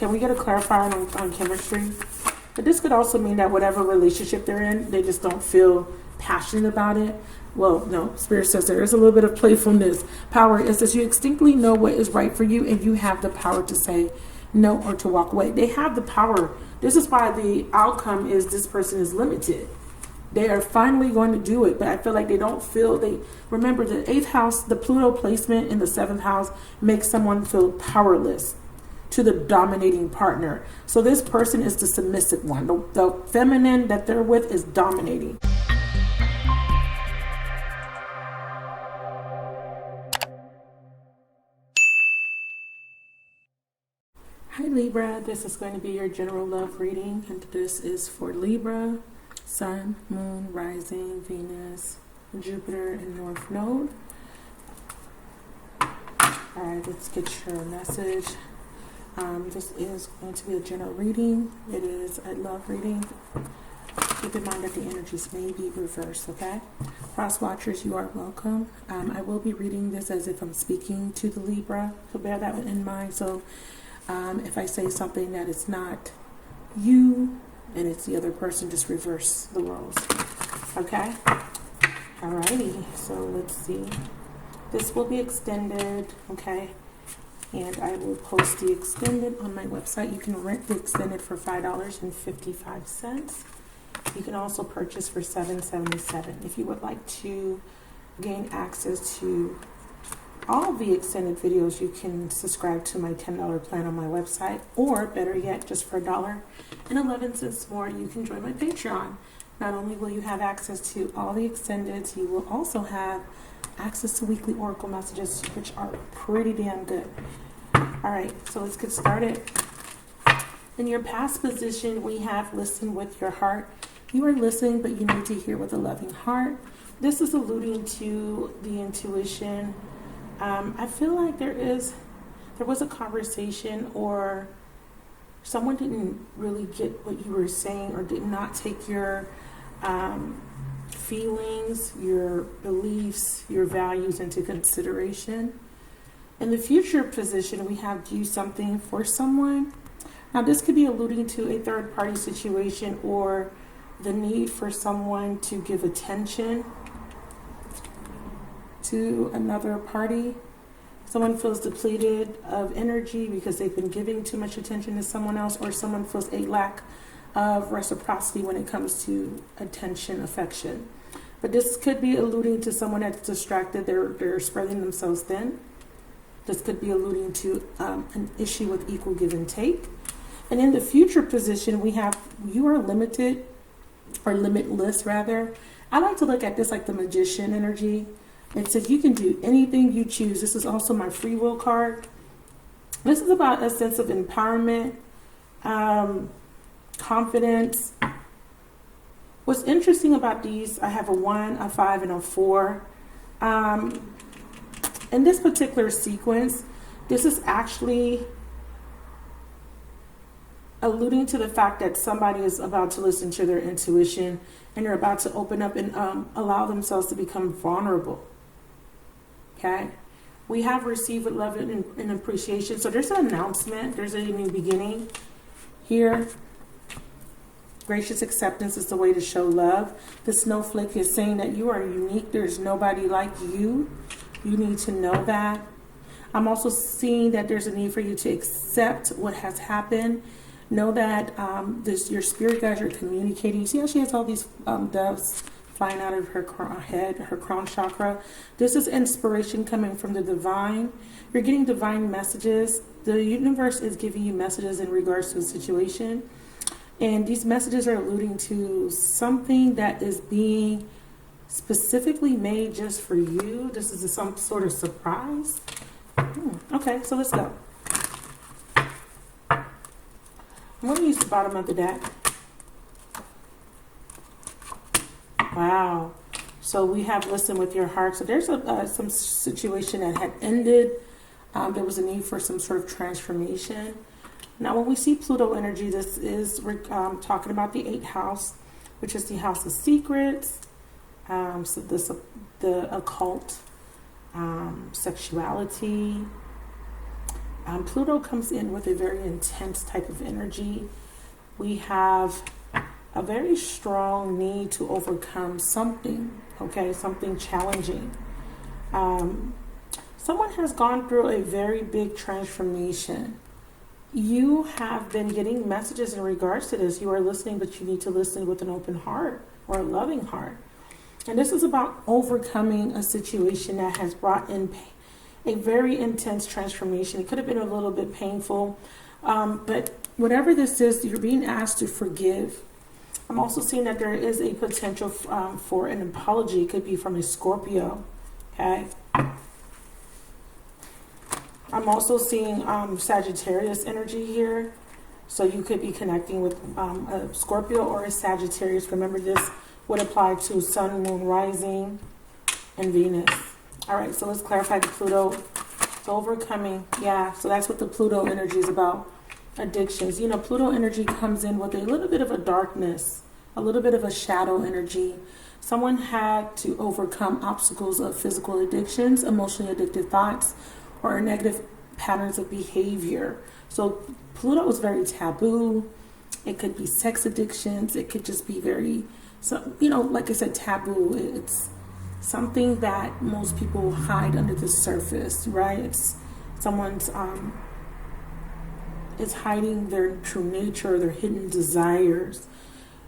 Can we get a clarifier on chemistry? But this could also mean that whatever relationship they're in, they just don't feel passionate about it. Well, no, Spirit says there is a little bit of playfulness. Power is that you instinctively know what is right for you, and you have the power to say no or to walk away. They have the power. This is why the outcome is this person is limited. They are finally going to do it, but I feel like they don't feel, remember the 8th house, the Pluto placement in the 7th house makes someone feel powerless to the dominating partner. So this person is the submissive one. The feminine that they're with is dominating. Hi Libra, this is going to be your general love reading, and this is for Libra, Sun, Moon, Rising, Venus, Jupiter, and North Node. Alright, let's get your message. This is going to be a general reading. It is a love reading. Keep in mind that the energies may be reversed, okay? Cross watchers, you are welcome. I will be reading this as if I'm speaking to the Libra, so bear that in mind. So if I say something that is not you and it's the other person, just reverse the roles, okay? Alrighty, so let's see. This will be extended, okay? And I will post the extended on my website. You can rent the extended for $5.55. You can also purchase for $7.77. If you would like to gain access to all the extended videos, you can subscribe to my $10 plan on my website, or better yet, just for $1.11 more, you can join my Patreon. Not only will you have access to all the extendeds, you will also have access to weekly oracle messages, which are pretty damn good. All right, so let's get started. In your past position, we have listen with your heart. You are listening, but you need to hear with a loving heart. This is alluding to the intuition. I feel like there was a conversation, or someone didn't really get what you were saying, or did not take your feelings, your beliefs, your values into consideration. In the future position, we have do something for someone. Now, this could be alluding to a third party situation, or the need for someone to give attention to another party. Someone feels depleted of energy because they've been giving too much attention to someone else, or someone feels a lack of reciprocity when it comes to attention, affection. But this could be alluding to someone that's distracted. They're spreading themselves thin. This could be alluding to an issue with equal give and take. And in the future position, we have you are limited, or limitless rather. I like to look at this like the magician energy. It says you can do anything you choose. This is also my free will card. This is about a sense of empowerment, confidence. What's interesting about these, I have a 1, a 5, and a 4. In this particular sequence, this is actually alluding to the fact that somebody is about to listen to their intuition, and they're about to open up and allow themselves to become vulnerable. Okay? We have received with love and appreciation. So there's an announcement. There's a new beginning here. Gracious acceptance is the way to show love. The snowflake is saying that you are unique. There's nobody like you. You need to know that. I'm also seeing that there's a need for you to accept what has happened. Know that your spirit guides are communicating. You see how she has all these doves flying out of her head, her crown chakra? This is inspiration coming from the divine. You're getting divine messages. The universe is giving you messages in regards to a situation. And these messages are alluding to something that is being specifically made just for you. This is some sort of surprise. Okay, so let's go. I'm going to use the bottom of the deck. Wow. So we have listen with your heart. So there's some situation that had ended. There was a need for some sort of transformation. Now, when we see Pluto energy, this is we're talking about the 8th house, which is the house of secrets. So this the occult, sexuality. Pluto comes in with a very intense type of energy. We have a very strong need to overcome something, okay, something challenging. Someone has gone through a very big transformation. You have been getting messages in regards to this. You are listening, but you need to listen with an open heart or a loving heart. And this is about overcoming a situation that has brought in a very intense transformation. It could have been a little bit painful, but whatever this is, you're being asked to forgive. I'm also seeing that there is a potential for an apology. It could be from a Scorpio, okay? I'm also seeing Sagittarius energy here. So you could be connecting with a Scorpio or a Sagittarius. Remember, this would apply to Sun, Moon, Rising, and Venus. All right, so let's clarify the Pluto. It's overcoming. Yeah, so that's what the Pluto energy is about. Addictions. You know, Pluto energy comes in with a little bit of a darkness, a little bit of a shadow energy. Someone had to overcome obstacles of physical addictions, emotionally addictive thoughts, or negative patterns of behavior. So Pluto is very taboo. It could be sex addictions. It could just be very, so, you know, like I said, taboo. It's something that most people hide under the surface, right? It's someone's is hiding their true nature, their hidden desires.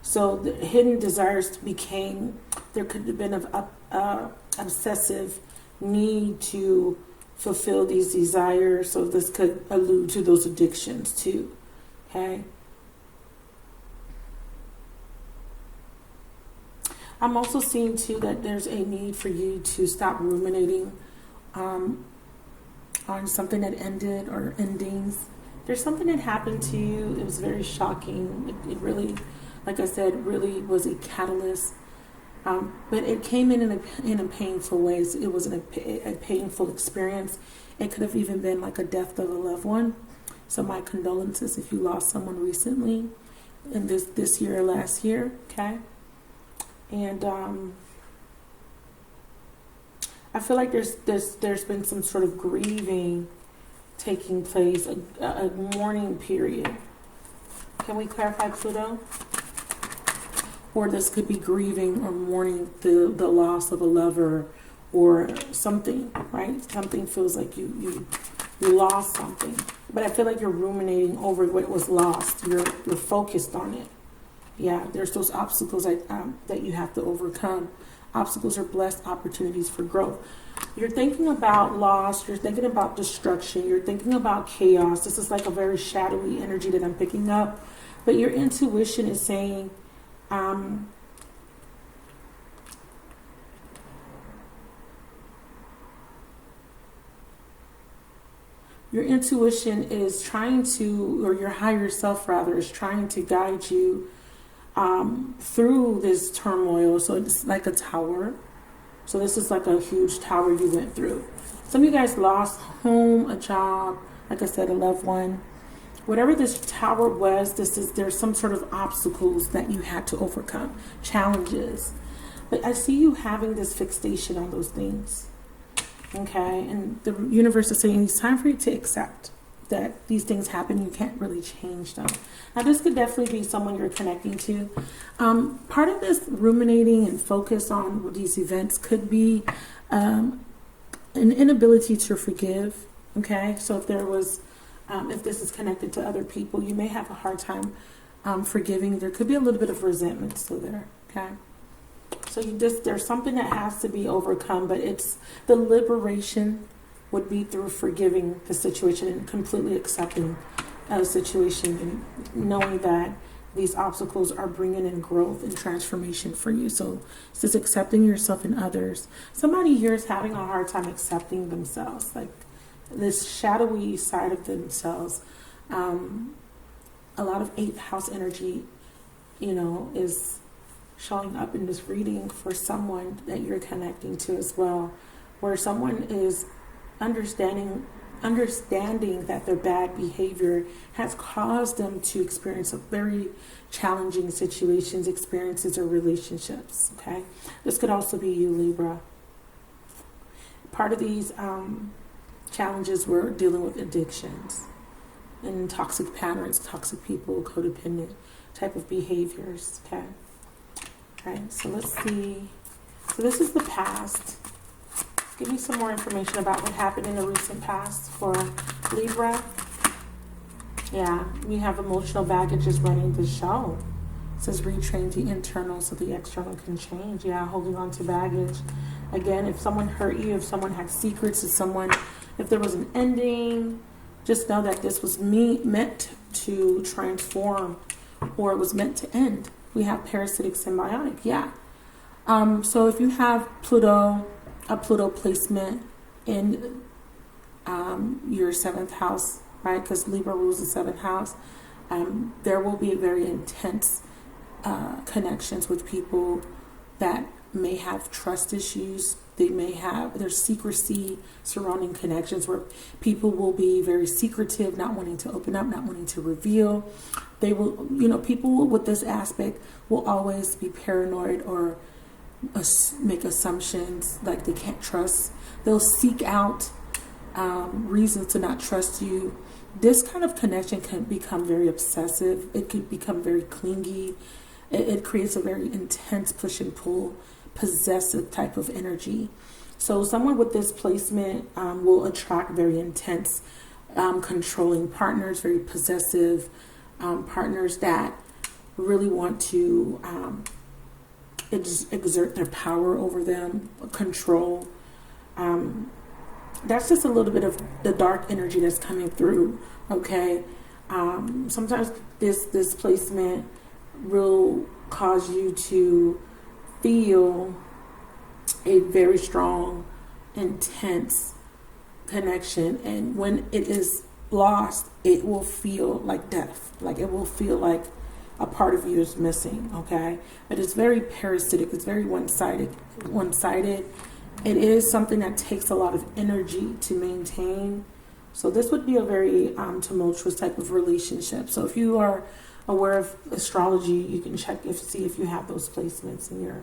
So the hidden desires became, there could have been an obsessive need to fulfill these desires. So this could allude to those addictions too, okay? I'm also seeing too that there's a need for you to stop ruminating on something that ended or endings. There's something that happened to you. It was very shocking. It really, like I said, really was a catalyst. But it came in a painful way. It was a painful experience. It could have even been like a death of a loved one. So my condolences if you lost someone recently in this year or last year, okay? And I feel like there's been some sort of grieving taking place, a mourning period. Can we clarify Pluto? Or this could be grieving or mourning the loss of a lover or something, right? Something feels like you lost something. But I feel like you're ruminating over what was lost. You're focused on it. Yeah, there's those obstacles that you have to overcome. Obstacles are blessed opportunities for growth. You're thinking about loss. You're thinking about destruction. You're thinking about chaos. This is like a very shadowy energy that I'm picking up. But your intuition is saying, your intuition is trying to, or your higher self rather, is trying to guide you through this turmoil. So it's like a tower. So this is like a huge tower you went through. Some of you guys lost home, a job, like I said, a loved one. Whatever this tower was, there's some sort of obstacles that you had to overcome, challenges. But I see you having this fixation on those things. Okay, and the universe is saying it's time for you to accept that these things happen. You can't really change them. Now, this could definitely be someone you're connecting to. Part of this ruminating and focus on these events could be an inability to forgive. Okay, so if there was, if this is connected to other people, you may have a hard time forgiving. There could be a little bit of resentment still there. Okay. So there's something that has to be overcome, but it's the liberation would be through forgiving the situation and completely accepting a situation and knowing that these obstacles are bringing in growth and transformation for you. So it's just accepting yourself and others. Somebody here is having a hard time accepting themselves, like this shadowy side of themselves. A lot of 8th house energy, is showing up in this reading for someone that you're connecting to as well, where someone is understanding that their bad behavior has caused them to experience a very challenging situations, experiences, or relationships. Okay, this could also be you, Libra. Part of these challenges were dealing with addictions and toxic patterns, toxic people, codependent type of behaviors. Okay. All right. So let's see. So this is the past. Give me some more information about what happened in the recent past for Libra. Yeah, we have emotional baggage is running the show. It says retrain the internal so the external can change. Yeah, holding on to baggage. Again, if someone hurt you, if someone had secrets, if there was an ending, just know that this was meant to transform, or it was meant to end. We have parasitic symbiotic. Yeah. So if you have a Pluto placement in your 7th house, right? Because Libra rules the 7th house. There will be very intense connections with people that may have trust issues. There's secrecy surrounding connections where people will be very secretive, not wanting to open up, not wanting to reveal. They will, people with this aspect will always be paranoid or make assumptions like they can't trust. They'll seek out reasons to not trust you. This kind of connection can become very obsessive. It could become very clingy. It creates a very intense push and pull, possessive type of energy. So someone with this placement will attract very intense, controlling partners, very possessive partners that really want to exert their power over them, control. That's just a little bit of the dark energy that's coming through, okay? Sometimes this placement will cause you to feel a very strong, intense connection. And when it is lost, it will feel like death. Like it will feel like a part of you is missing, okay? But it's very parasitic. It's very one-sided. It is something that takes a lot of energy to maintain. So this would be a very tumultuous type of relationship. So if you are aware of astrology, you can check see if you have those placements in your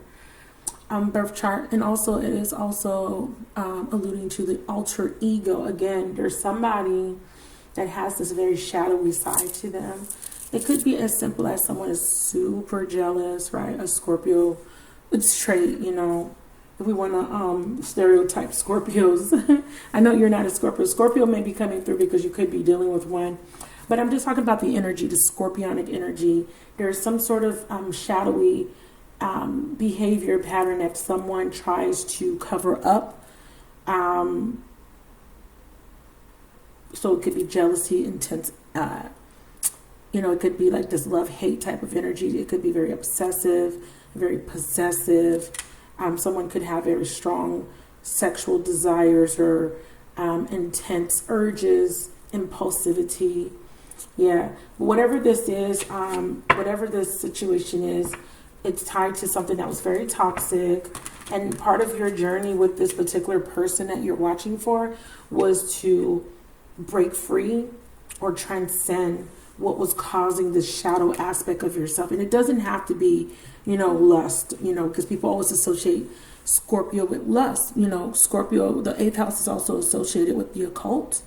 birth chart. And also it is also alluding to the alter ego. Again, there's somebody that has this very shadowy side to them. It could be as simple as someone is super jealous, right? A Scorpio, it's trait, if we want to stereotype Scorpios. I know you're not a Scorpio. Scorpio may be coming through because you could be dealing with one. But I'm just talking about the energy, the scorpionic energy. There's some sort of shadowy behavior pattern that someone tries to cover up. So it could be jealousy, intense, it could be like this love-hate type of energy. It could be very obsessive, very possessive. Someone could have very strong sexual desires or intense urges, impulsivity. Yeah, whatever this is, whatever this situation is, it's tied to something that was very toxic. And part of your journey with this particular person that you're watching for was to break free or transcend what was causing this shadow aspect of yourself. And it doesn't have to be, lust, because people always associate Scorpio with lust. Scorpio, the 8th house is also associated with the occult,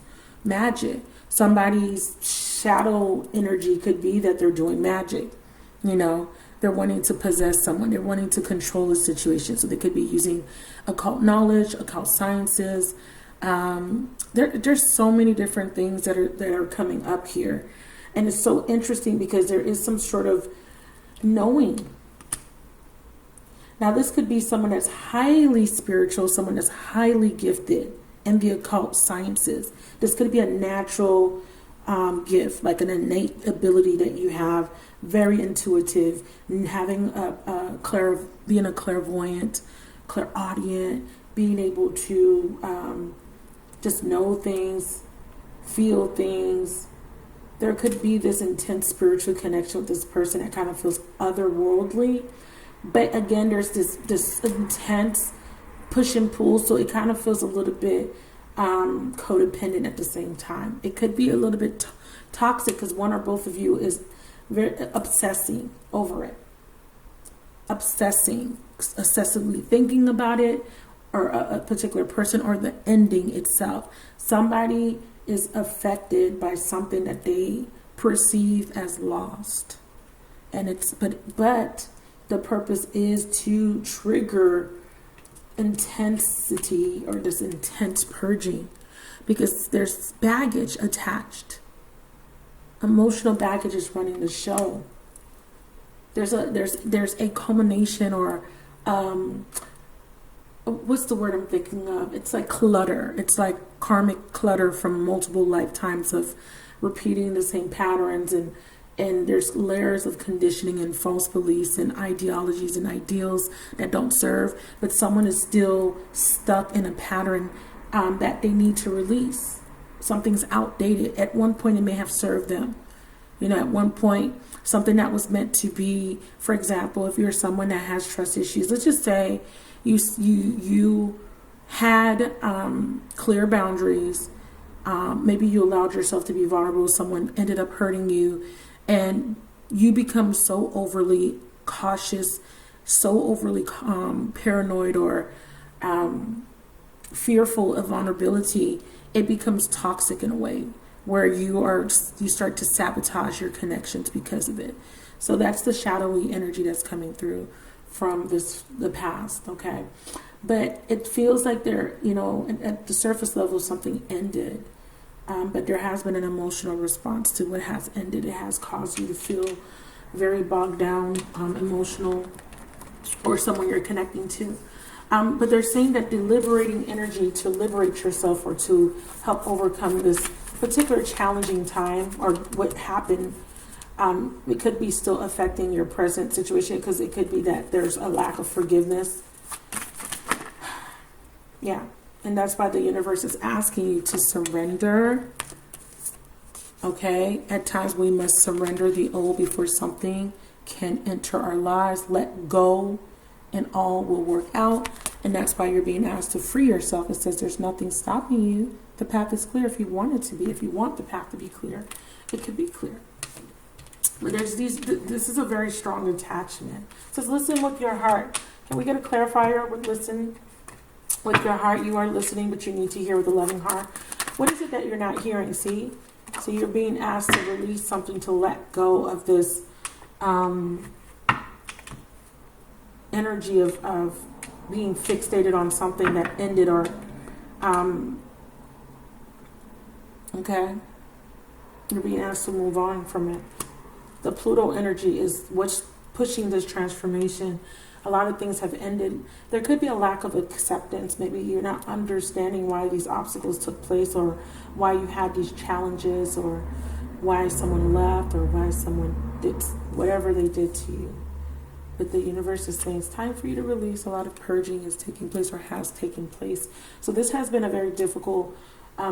magic. Somebody's shadow energy could be that they're doing magic. They're wanting to possess someone. They're wanting to control a situation. So they could be using occult knowledge, occult sciences. There's so many different things that are coming up here. And it's so interesting because there is some sort of knowing. Now, this could be someone that's highly spiritual, someone that's highly gifted in the occult sciences. This could be a natural gift, like an innate ability that you have, very intuitive, and having being a clairvoyant, clairaudient, being able to just know things, feel things. There could be this intense spiritual connection with this person that kind of feels otherworldly. But again, there's this intense push and pull. So it kind of feels a little bit codependent at the same time. It could be a little bit toxic because one or both of you is very obsessing over it. Obsessing, obsessively thinking about it, or a particular person, or the ending itself. Somebody is affected by something that they perceive as lost. And it's, but the purpose is to trigger intensity, or this intense purging, because there's baggage attached. Emotional baggage is running the show. There's a culmination, or what's the word I'm thinking of? It's like clutter. It's like karmic clutter from multiple lifetimes of repeating the same patterns, and there's layers of conditioning and false beliefs and ideologies and ideals that don't serve, but someone is still stuck in a pattern that they need to release. Something's outdated. At one point, it may have served them. You know, at one point, something that was meant to be, for example, if you're someone that has trust issues, let's just say you had clear boundaries. Maybe you allowed yourself to be vulnerable. Someone ended up hurting you, and you become so overly cautious, so overly paranoid, or fearful of vulnerability. It becomes toxic in a way where you start to sabotage your connections because of it. So that's the shadowy energy that's coming through from the past, okay? But it feels like there, you know, at the surface level, something ended. But there has been an emotional response to what has ended. It has caused you to feel very bogged down, emotional, or someone you're connecting to. But they're saying that the liberating energy to liberate yourself, or to help overcome this particular challenging time, or what happened, it could be still affecting your present situation, because it could be that there's a lack of forgiveness. Yeah. And that's why the universe is asking you to surrender. Okay? At times we must surrender the old before something can enter our lives. Let go, and all will work out. And that's why you're being asked to free yourself. It says there's nothing stopping you. The path is clear if you want it to be. If you want the path to be clear, it could be clear. But there's this is a very strong attachment. It says listen with your heart. Can we get a clarifier with listen? With your heart, you are listening, but you need to hear with a loving heart. What is it that you're not hearing? See? So you're being asked to release something, to let go of this energy of being fixated on something that ended, or okay? You're being asked to move on from it. The Pluto energy is what's pushing this transformation. A lot of things have ended. There could be a lack of acceptance. Maybe you're not understanding why these obstacles took place, or why you had these challenges, or why someone left, or why someone did whatever they did to you. But the universe is saying it's time for you to release. A lot of purging is taking place, or has taken place. So this has been a very difficult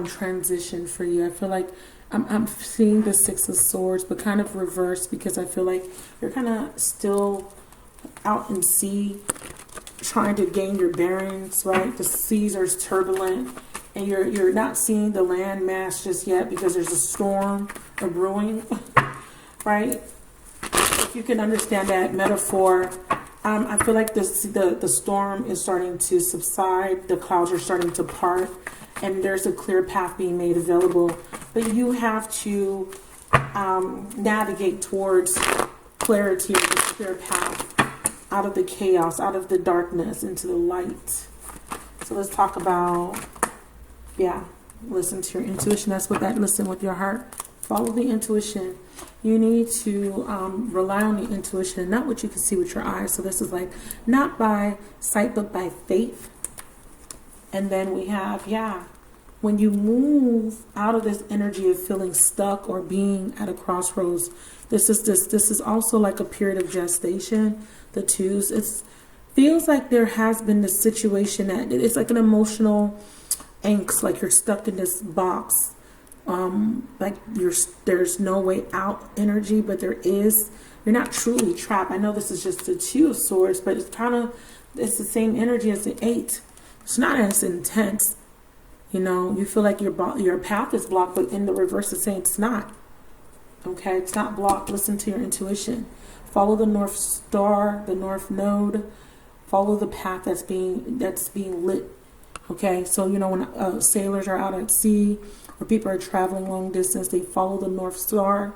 transition for you. I feel like I'm seeing the Six of Swords, but kind of reversed, because I feel like you're kind of still out in sea, trying to gain your bearings, right? The seas are turbulent, and you're not seeing the land mass just yet, because there's a storm brewing, right? If you can understand that metaphor, I feel like the storm is starting to subside, the clouds are starting to part, and there's a clear path being made available. But you have to navigate towards clarity, or the clear path, out of the chaos, out of the darkness, into the light. So let's talk about, listen to your intuition. That's what that listen with your heart. Follow the intuition. You need to rely on the intuition, not what you can see with your eyes. So this is like not by sight, but by faith. And then we have, when you move out of this energy of feeling stuck or being at a crossroads, this is also like a period of gestation. The twos, it feels like there has been this situation that it's like an emotional angst, like you're stuck in this box, like there's no way out energy, but there is. You're not truly trapped. I know this is just the Two of Swords, but it's the same energy as the Eight. It's not as intense. You know, you feel like your path is blocked, but in the reverse it's saying it's not. Okay, it's not blocked. Listen to your intuition. Follow the North Star, the North Node. Follow the path that's being lit. Okay, so you know when sailors are out at sea or people are traveling long distance, they follow the North Star.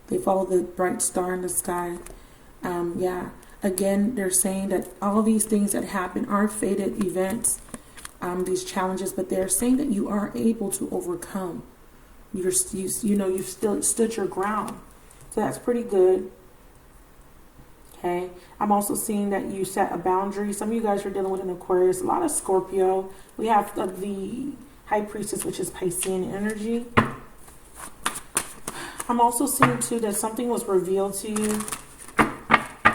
They follow the bright star in the sky. Yeah. Again, they're saying that all these things that happen are fated events, these challenges, but they're saying that you are able to overcome. You've still stood your ground. So that's pretty good. Okay. I'm also seeing that you set a boundary. Some of you guys are dealing with an Aquarius, a lot of Scorpio. We have the High Priestess, which is Piscean energy. I'm also seeing too that something was revealed to you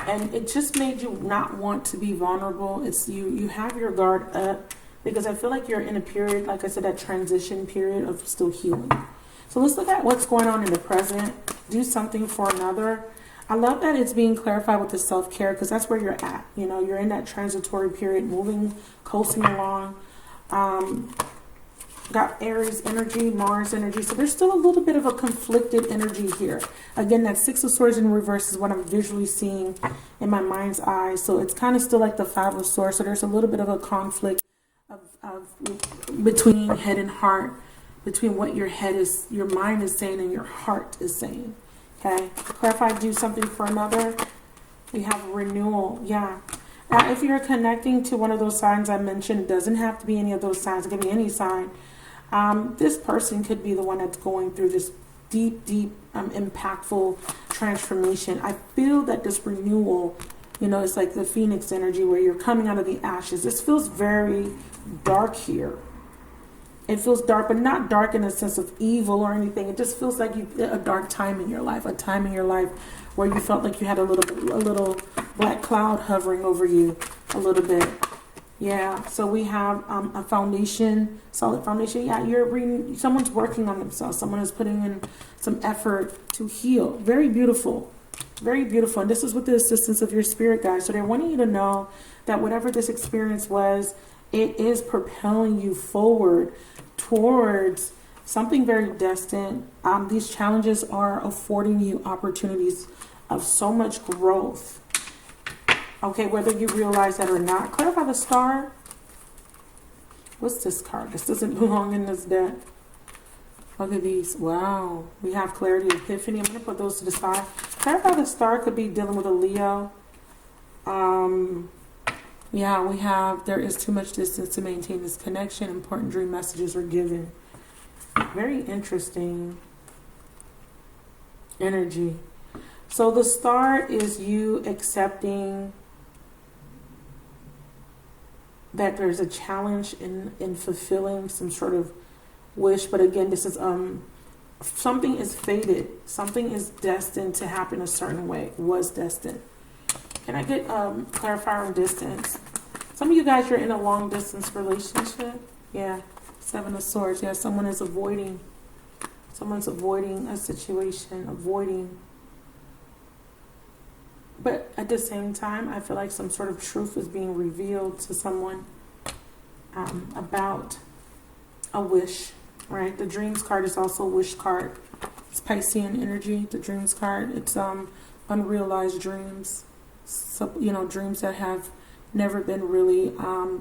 and it just made you not want to be vulnerable. It's you have your guard up because I feel like you're in a period, like I said, that transition period of still healing. So let's look at what's going on in the present. Do something for another. I love that it's being clarified with the self-care because that's where you're at. You know, you're in that transitory period, moving, coasting along. Got Aries energy, Mars energy. So there's still a little bit of a conflicted energy here. Again, that Six of Swords in reverse is what I'm visually seeing in my mind's eye. So it's kind of still like the Five of Swords. So there's a little bit of a conflict of between head and heart, between what your mind is saying and your heart is saying. Okay. Clarify, do something for another. We have renewal. Yeah. Now, if you're connecting to one of those signs I mentioned, it doesn't have to be any of those signs. It could be any sign. This person could be the one that's going through this deep, impactful transformation. I feel that this renewal, you know, it's like the Phoenix energy where you're coming out of the ashes. This feels very dark here. It feels dark, but not dark in a sense of evil or anything. It just feels like a dark time in your life, a time in your life where you felt like you had a little black cloud hovering over you a little bit. Yeah, so we have a foundation, solid foundation. Yeah, someone's working on themselves. Someone is putting in some effort to heal. Very beautiful. Very beautiful. And this is with the assistance of your spirit guides. So they're wanting you to know that whatever this experience was, it is propelling you forward towards something very destined. These challenges are affording you opportunities of so much growth. Okay, whether you realize that or not. Clarify the star. What's this card? This doesn't belong in this deck. Look at these. Wow. We have clarity, epiphany. I'm going to put those to the side. Clarify the star could be dealing with a Leo. Yeah, we have, there is too much distance to maintain this connection. Important dream messages are given. Very interesting energy. So the star is you accepting that there's a challenge in fulfilling some sort of wish. But again, this is something is fated. Something is destined to happen a certain way. Was destined. Can I get clarifier on distance? Some of you guys, you're in a long distance relationship. Yeah. Seven of Swords. Yeah, someone's avoiding a situation, avoiding. But at the same time, I feel like some sort of truth is being revealed to someone about a wish, right? The Dreams card is also a wish card. It's Piscean energy, the Dreams card. It's unrealized dreams. So, you know, dreams that have never been really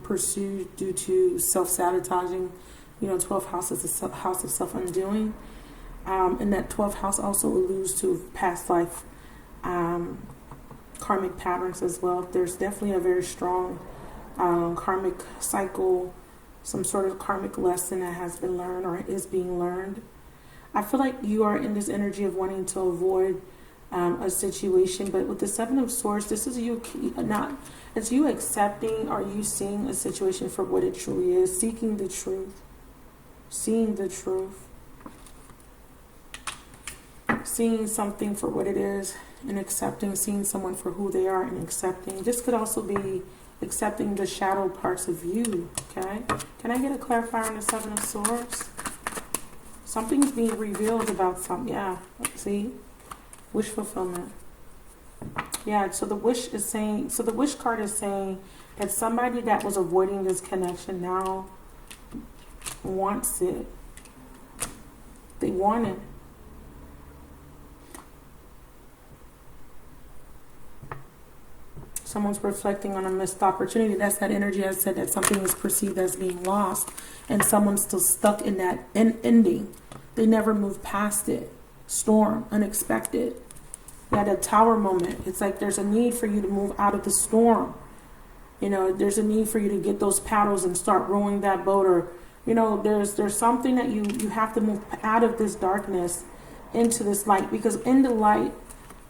pursued due to self-sabotaging. You know, 12th house is a house of self-undoing. And that 12th house also alludes to past life karmic patterns as well. There's definitely a very strong karmic cycle, some sort of karmic lesson that has been learned or is being learned. I feel like you are in this energy of wanting to avoid a situation, but with the Seven of Swords, this is you it's you accepting or you seeing a situation for what it truly is, seeking the truth, seeing the truth, seeing something for what it is and accepting, seeing someone for who they are and accepting. This could also be accepting the shadow parts of you, okay? Can I get a clarifier on the Seven of Swords? Something's being revealed about something. Yeah, see? Wish fulfillment. Yeah, so the wish is saying, so the wish card is saying that somebody that was avoiding this connection now wants it. They want it. Someone's reflecting on a missed opportunity. That's that energy I said, that something is perceived as being lost and someone's still stuck in that ending. They never move past it. Storm, unexpected. You had a tower moment. It's like there's a need for you to move out of the storm. You know, there's a need for you to get those paddles and start rowing that boat, or, you know, there's something that you have to move out of this darkness into this light, because in the light,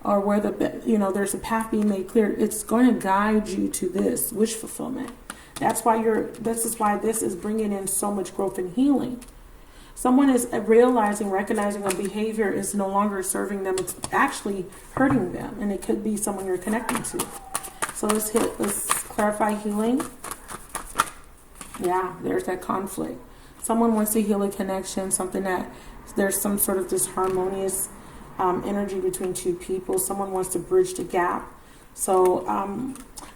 or where there's a path being made clear, it's going to guide you to this wish fulfillment. This is why this is bringing in so much growth and healing. Someone is recognizing a behavior is no longer serving them. It's actually hurting them. And it could be someone you're connecting to. So let's clarify healing. Yeah, there's that conflict. Someone wants to heal a connection, something that there's some sort of disharmonious energy between two people. Someone wants to bridge the gap. So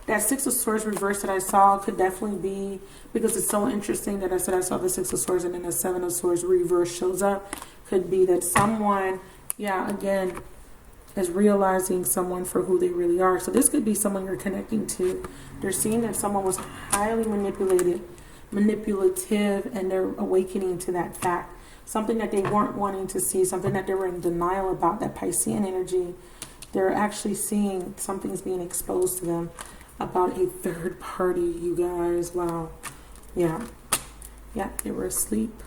that Six of Swords reverse that I saw could definitely be, because it's so interesting that I said I saw the Six of Swords and then the Seven of Swords reverse shows up. Could be that someone, again, is realizing someone for who they really are. So this could be someone you're connecting to. They're seeing that someone was highly manipulative, and they're awakening to that fact. Something that they weren't wanting to see, something that they were in denial about, that Piscean energy. They're actually seeing something's being exposed to them about a third party, you guys. Wow. Yeah, they were asleep.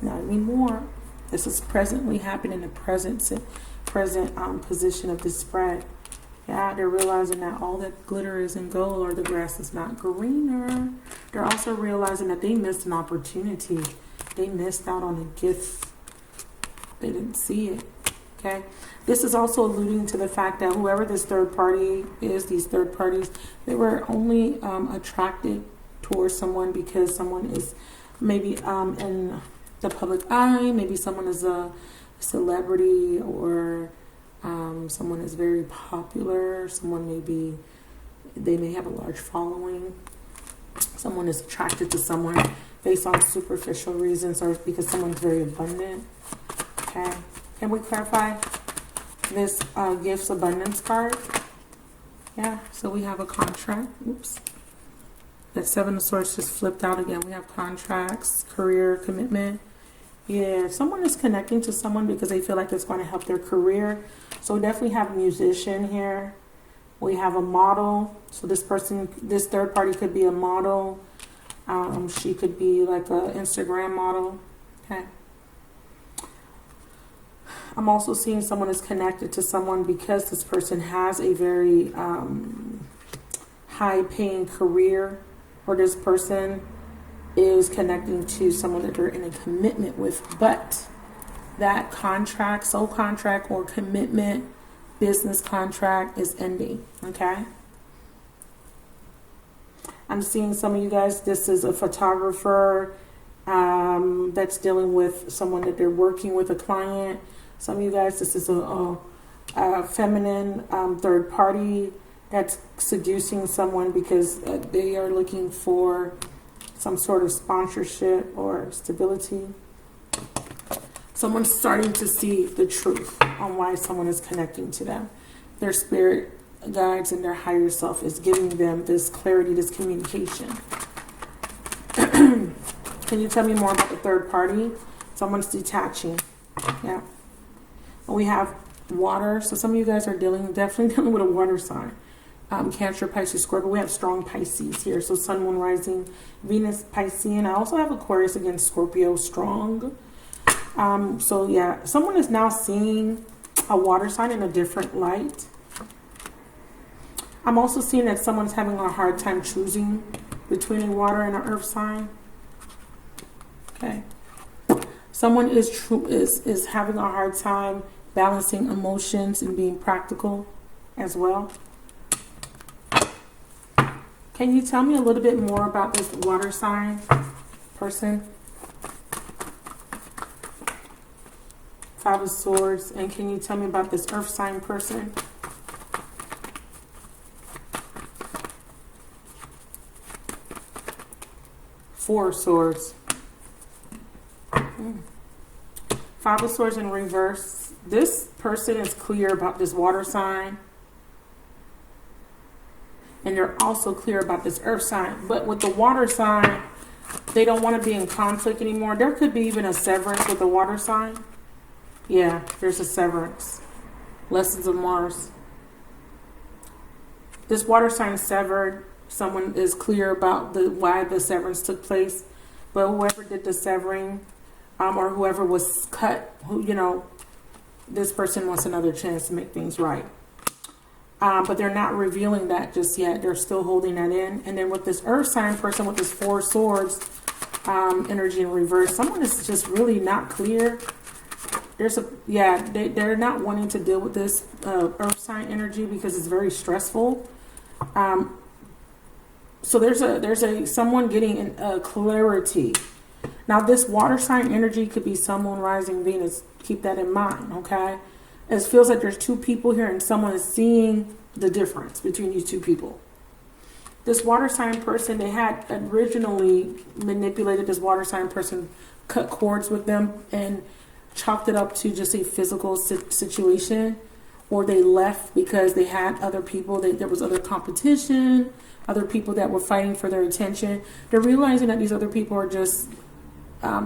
Not anymore. This is presently happening in the present position of this spread. Yeah, they're realizing that all that glitter isn't gold, or the grass is not greener. They're also realizing that they missed an opportunity. They missed out on a gift. They didn't see it. Okay. This is also alluding to the fact that whoever this third party is, these third parties, they were only attracted towards someone because someone is maybe in the public eye. Maybe someone is a celebrity, or someone is very popular. They may have a large following. Someone is attracted to someone based on superficial reasons, or because someone's very abundant. Okay. Can we clarify this gifts abundance card? Yeah, so we have a contract. Oops. That Seven of Swords just flipped out again. We have contracts, career, commitment. Yeah, someone is connecting to someone because they feel like it's going to help their career. So we definitely have a musician here. We have a model. So this third party could be a model. She could be like an Instagram model. Okay. I'm also seeing someone is connected to someone because this person has a very high-paying career, or this person is connecting to someone that they're in a commitment with. But that contract, soul contract or commitment, business contract is ending. Okay? I'm seeing some of you guys, this is a photographer that's dealing with someone that they're working with, a client. Some of you guys, this is a feminine third party that's seducing someone because they are looking for some sort of sponsorship or stability. Someone's starting to see the truth on why someone is connecting to them. Their spirit guides and their higher self is giving them this clarity, this communication. Can you tell me more about the third party? Someone's detaching. Yeah. We have water. So some of you guys are definitely dealing with a water sign. Cancer, Pisces, Scorpio. We have strong Pisces here. So Sun, Moon, Rising, Venus, Piscean. I also have Aquarius against Scorpio, strong. So yeah, someone is now seeing a water sign in a different light. I'm also seeing that someone's having a hard time choosing between a water and an earth sign. Okay. Someone is having a hard time balancing emotions and being practical as well. Can you tell me a little bit more about this water sign person? Five of Swords. And can you tell me about this earth sign person? Four of Swords. Five of Swords in reverse. This person is clear about this water sign. And they're also clear about this earth sign. But with the water sign, they don't want to be in conflict anymore. There could be even a severance with the water sign. Yeah, there's a severance. Lessons of Mars. This water sign is severed. Someone is clear about why the severance took place. But whoever did the severing, or whoever was cut, this person wants another chance to make things right. But they're not revealing that just yet. They're still holding that in. And then with this earth sign person with this 4 swords energy in reverse, someone is just really not clear. They're not wanting to deal with this earth sign energy because it's very stressful. So there's someone getting clarity. Now this water sign energy could be Sun, Moon, Rising, Venus. Keep that in mind, okay? It feels like there's 2 people here and someone is seeing the difference between these 2 people. This water sign person, they had originally manipulated this water sign person, cut cords with them and chalked it up to just a physical situation, or they left because they had other people, there was other competition, other people that were fighting for their attention. They're realizing that these other people are just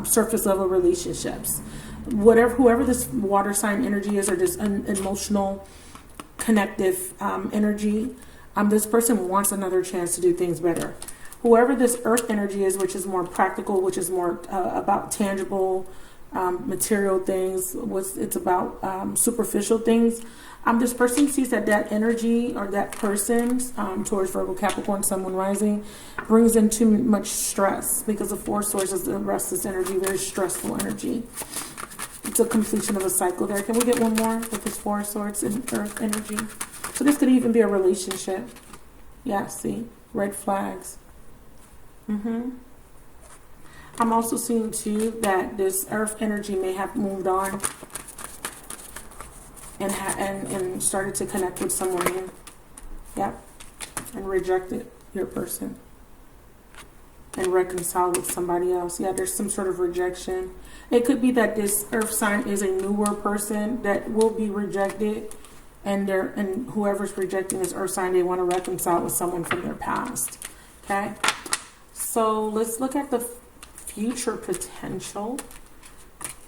surface level relationships. Whoever this water sign energy is, or this emotional connective energy, this person wants another chance to do things better. Whoever this earth energy is, which is more practical, which is more about tangible material things, it's about superficial things. This person sees that energy or that person, towards Virgo, Capricorn, Sun, Moon, Rising, brings in too much stress because the 4 swords is the restless energy, very stressful energy. It's a completion of a cycle there. Can we get one more with this 4 swords and earth energy? So this could even be a relationship. Yeah, see? Red flags. I'm also seeing too that this earth energy may have moved on and started to connect with someone new. Yep. And rejected your person. And reconcile with somebody else. Yeah, there's some sort of rejection. It could be that this earth sign is a newer person that will be rejected, and whoever's rejecting this earth sign, they want to reconcile with someone from their past. Okay, so let's look at the future potential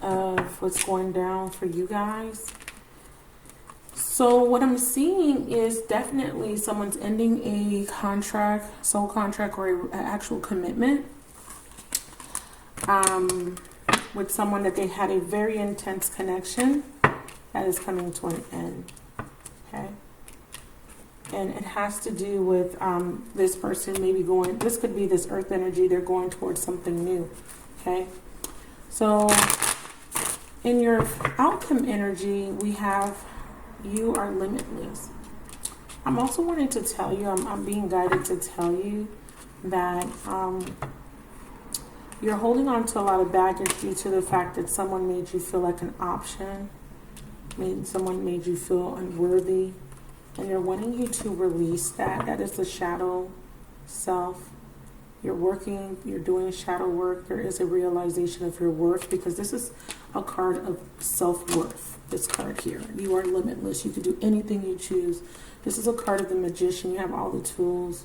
of what's going down for you guys. So what I'm seeing is definitely someone's ending a contract, soul contract, or an actual commitment with someone that they had a very intense connection that is coming to an end. Okay. And it has to do with this person maybe this could be this earth energy, they're going towards something new. Okay. So in your outcome energy, we have you are limitless. I'm also wanting to tell you, I'm being guided to tell you that you're holding on to a lot of baggage due to the fact that someone made you feel like an option. Someone made you feel unworthy. And they're wanting you to release that. That is the shadow self. You're working, you're doing shadow work. There is a realization of your worth, because this is a card of self-worth. This card here. You are limitless. You can do anything you choose. This is a card of the magician. You have all the tools.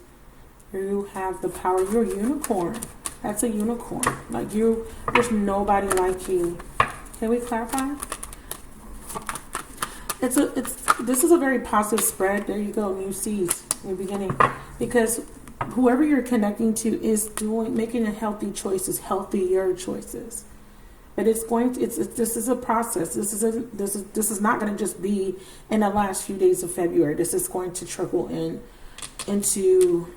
You have the power. You're a unicorn. That's a unicorn. Like there's nobody like you. Can we clarify? This is a very positive spread. There you go. New seeds in the beginning. Because whoever you're connecting to is making a healthy choices, healthier choices. But this is a process. This is not going to just be in the last few days of February. This is going to trickle into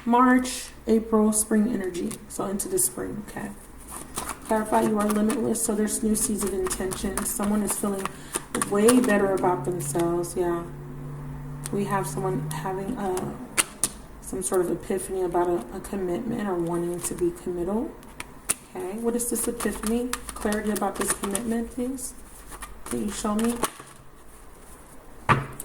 March, April, spring energy. So into the spring, okay? Clarify, you are limitless. So there's new seeds of intention. Someone is feeling way better about themselves. Yeah. We have someone having some sort of epiphany about a commitment or wanting to be committal. Okay, what is this epiphany? Clarity about this commitment, please. Can you show me?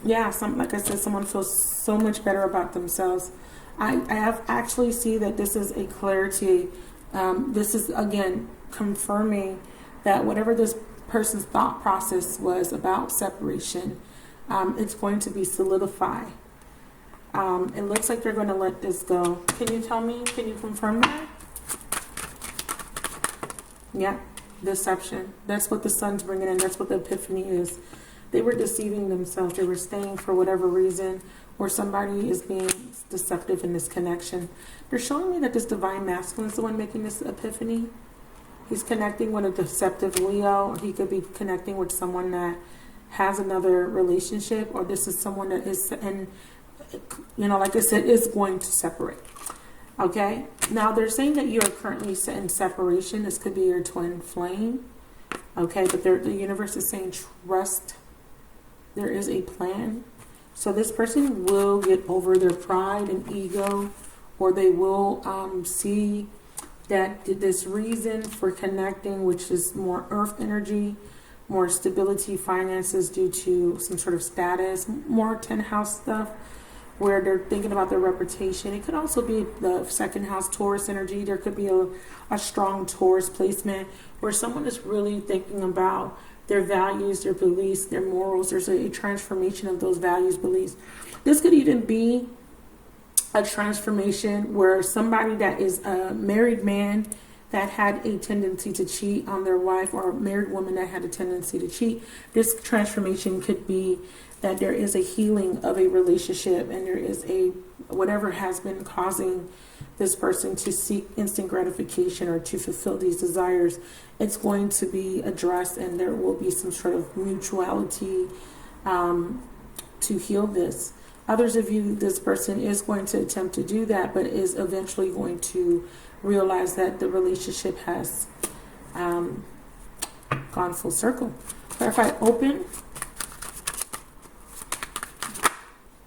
Yeah, like I said, someone feels so much better about themselves. I have actually see that this is a clarity. This is, again, confirming that whatever this person's thought process was about separation, it's going to be solidified. It looks like they're going to let this go. Can you tell me? Can you confirm that? Yeah, deception. That's what the sun's bringing in. That's what the epiphany is. They were deceiving themselves. They were staying for whatever reason, or somebody is being deceptive in this connection. They're showing me that this divine masculine is the one making this epiphany. He's connecting with a deceptive Leo. He could be connecting with someone that has another relationship, or this is someone that is, and like I said, is going to separate. Okay, now they're saying that you are currently in separation. This could be your twin flame. Okay, but the universe is saying trust. There is a plan. So this person will get over their pride and ego, or they will see that this reason for connecting, which is more earth energy, more stability, finances due to some sort of status, more 10th house stuff, where they're thinking about their reputation. It could also be the second house Taurus energy. There could be a strong Taurus placement where someone is really thinking about their values, their beliefs, their morals. There's a transformation of those values, beliefs. This could even be a transformation where somebody that is a married man that had a tendency to cheat on their wife, or a married woman that had a tendency to cheat. This transformation could be that there is a healing of a relationship, and there is whatever has been causing this person to seek instant gratification or to fulfill these desires. It's going to be addressed, and there will be some sort of mutuality to heal this. Others of you, this person is going to attempt to do that, but is eventually going to realize that the relationship has gone full circle. Clarify open.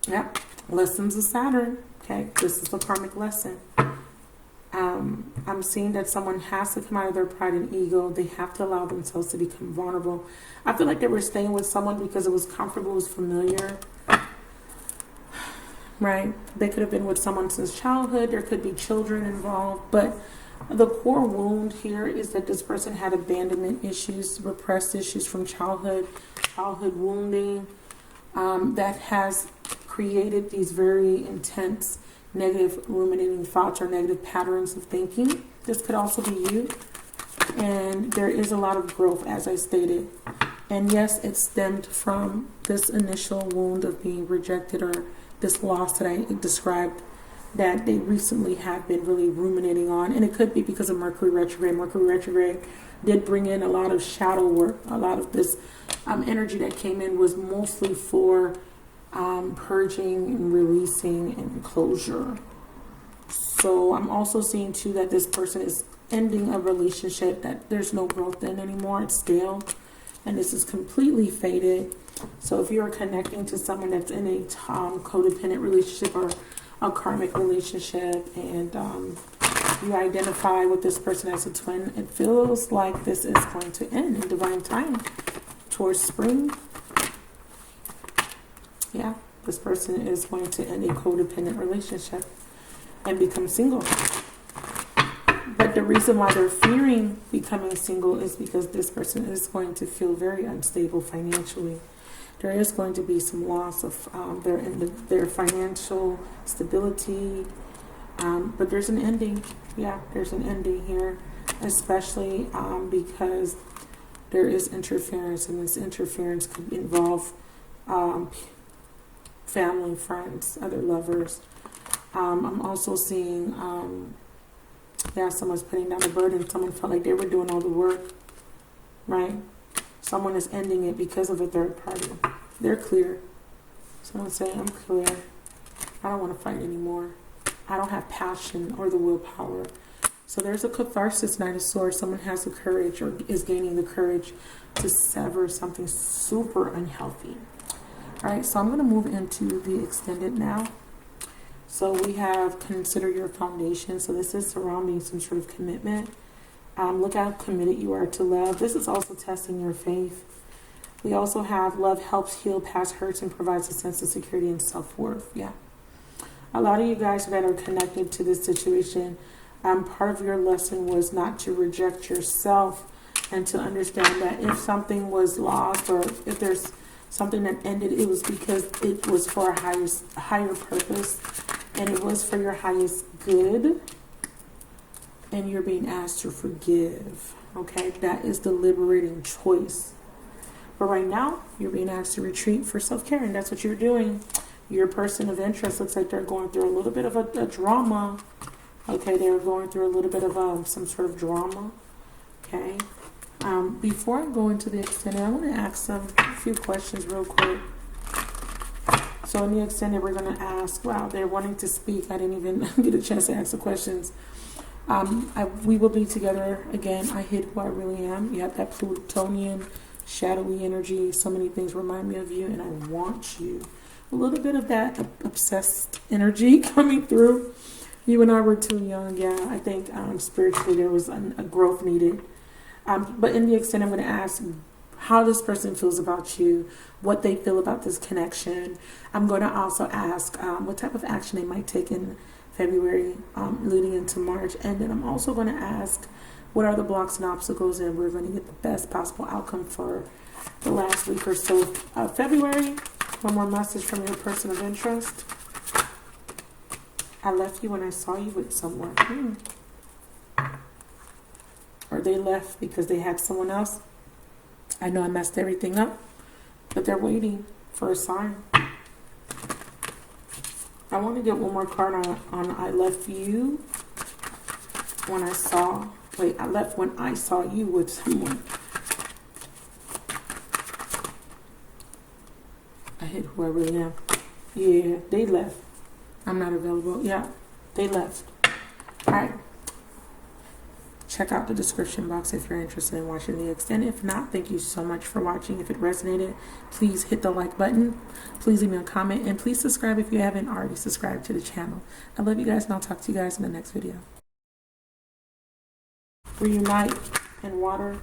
Yep. Lessons of Saturn. Okay. This is the karmic lesson. I'm seeing that someone has to come out of their pride and ego. They have to allow themselves to become vulnerable. I feel like they were staying with someone because it was comfortable, it was familiar. Right? They could have been with someone since childhood. There could be children involved. But the core wound here is that this person had abandonment issues, repressed issues from childhood wounding, that has created these very intense negative ruminating thoughts or negative patterns of thinking. This could also be you. And there is a lot of growth, as I stated. And yes, it stemmed from this initial wound of being rejected, or this loss that I described, that they recently have been really ruminating on. And it could be because of Mercury retrograde. Mercury retrograde did bring in a lot of shadow work. A lot of this energy that came in was mostly for purging and releasing and closure. So I'm also seeing too that this person is ending a relationship that there's no growth in anymore. It's stale, and this is completely faded. So if you're connecting to someone that's in a codependent relationship or a karmic relationship, and you identify with this person as a twin, it feels like this is going to end in divine time towards spring. Yeah, this person is going to end a codependent relationship and become single. But the reason why they're fearing becoming single is because this person is going to feel very unstable financially. There is going to be some loss of their financial stability. But there's an ending. Yeah, there's an ending here, especially because there is interference, and this interference could involve family, friends, other lovers. I'm also seeing, someone's putting down the burden. Someone felt like they were doing all the work, right? Someone is ending it because of a third party. They're clear. Someone's saying, I'm clear. I don't want to fight anymore. I don't have passion or the willpower. So there's a catharsis, Knight of Swords. Someone has the courage, or is gaining the courage to sever something super unhealthy. All right, so I'm going to move into the extended now. So we have consider your foundation. So this is surrounding some sort of commitment. Look how committed you are to love. This is also testing your faith. We also have love helps heal past hurts and provides a sense of security and self-worth. Yeah. A lot of you guys that are connected to this situation, part of your lesson was not to reject yourself, and to understand that if something was lost, or if there's something that ended, it was because it was for a higher purpose, and it was for your highest good, and you're being asked to forgive. Okay, that is the liberating choice. But right now, you're being asked to retreat for self-care, and that's what you're doing. Your person of interest looks like they're going through a little bit of a drama. Okay, they're going through a little bit of some sort of drama. Okay. Before I go into the extended, I want to ask a few questions real quick. So in the extended, we're going to ask, wow, they're wanting to speak. I didn't even get a chance to ask the questions. We will be together again. I hid who I really am. You have that Plutonian, shadowy energy. So many things remind me of you, and I want you. A little bit of that obsessed energy coming through. You and I were too young. Yeah, I think spiritually there was a growth needed. But in the extent, I'm going to ask how this person feels about you, what they feel about this connection. I'm going to also ask what type of action they might take in February leading into March. And then I'm also going to ask what are the blocks and obstacles, and we're going to get the best possible outcome for the last week or so of February. One more message from your person of interest. I left you when I saw you with someone. Or they left because they had someone else. I know I messed everything up, but they're waiting for a sign. I want to get one more card on I left you when I saw. Wait, I left when I saw you with someone. I hid who I really am. Yeah, they left. I'm not available. Yeah, they left. All right. Check out the description box if you're interested in watching the extended. If not, thank you so much for watching. If it resonated, please hit the like button. Please leave me a comment. And please subscribe if you haven't already subscribed to the channel. I love you guys, and I'll talk to you guys in the next video. Reunite in water.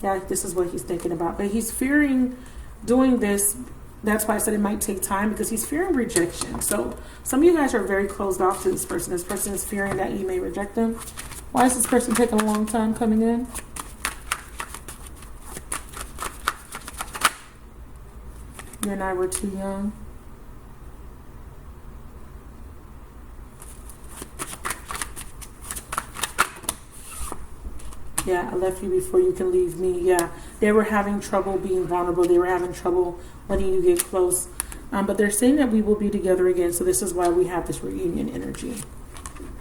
Yeah, this is what he's thinking about. But he's fearing doing this. That's why I said it might take time, because he's fearing rejection. So some of you guys are very closed off to this person. This person is fearing that you may reject them. Why is this person taking a long time coming in? You and I were too young. Yeah, I left you before you can leave me. Yeah, they were having trouble being vulnerable. They were having trouble letting you get close. But they're saying that we will be together again. So this is why we have this reunion energy.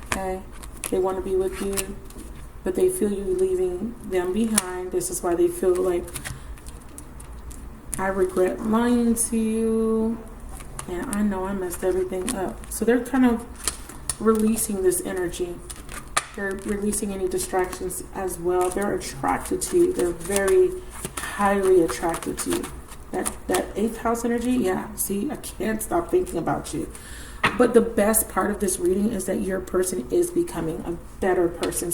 Okay. They want to be with you, but they feel you leaving them behind. This is why they feel like, I regret lying to you, and I know I messed everything up. So they're kind of releasing this energy. They're releasing any distractions as well. They're attracted to you. They're very highly attracted to you. That 8th house energy, yeah, see, I can't stop thinking about you. But the best part of this reading is that your person is becoming a better person.